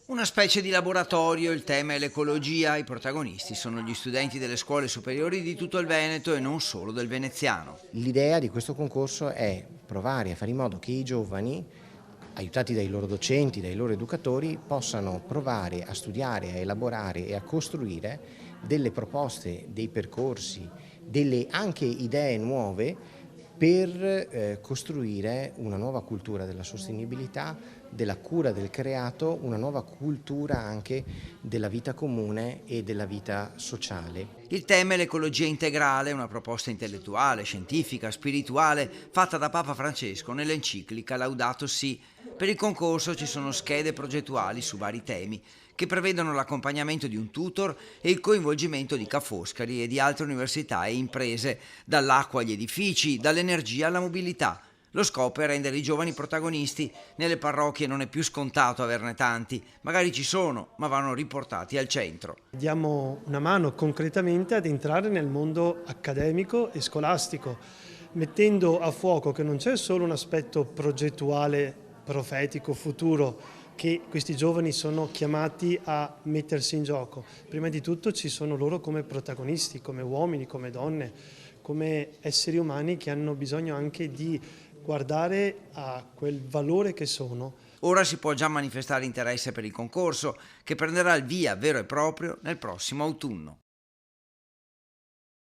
Una specie di laboratorio, il tema è l'ecologia, i protagonisti sono gli studenti delle scuole superiori di tutto il Veneto e non solo del veneziano. L'idea di questo concorso è provare a fare in modo che i giovani, aiutati dai loro docenti, dai loro educatori, possano provare a studiare, a elaborare e a costruire delle proposte, dei percorsi, delle anche idee nuove per costruire una nuova cultura della sostenibilità, della cura del creato, una nuova cultura anche della vita comune e della vita sociale. Il tema è l'ecologia integrale, una proposta intellettuale, scientifica, spirituale, fatta da Papa Francesco nell'enciclica Laudato Si'. Per il concorso ci sono schede progettuali su vari temi che prevedono l'accompagnamento di un tutor e il coinvolgimento di Ca' Foscari e di altre università e imprese, dall'acqua agli edifici, dall'energia alla mobilità. Lo scopo è rendere i giovani protagonisti. Nelle parrocchie non è più scontato averne tanti, magari ci sono, ma vanno riportati al centro. Diamo una mano concretamente ad entrare nel mondo accademico e scolastico, mettendo a fuoco che non c'è solo un aspetto progettuale, profetico, futuro, che questi giovani sono chiamati a mettersi in gioco. Prima di tutto ci sono loro come protagonisti, come uomini, come donne, come esseri umani che hanno bisogno anche di guardare a quel valore che sono. Ora si può già manifestare interesse per il concorso, che prenderà il via vero e proprio nel prossimo autunno.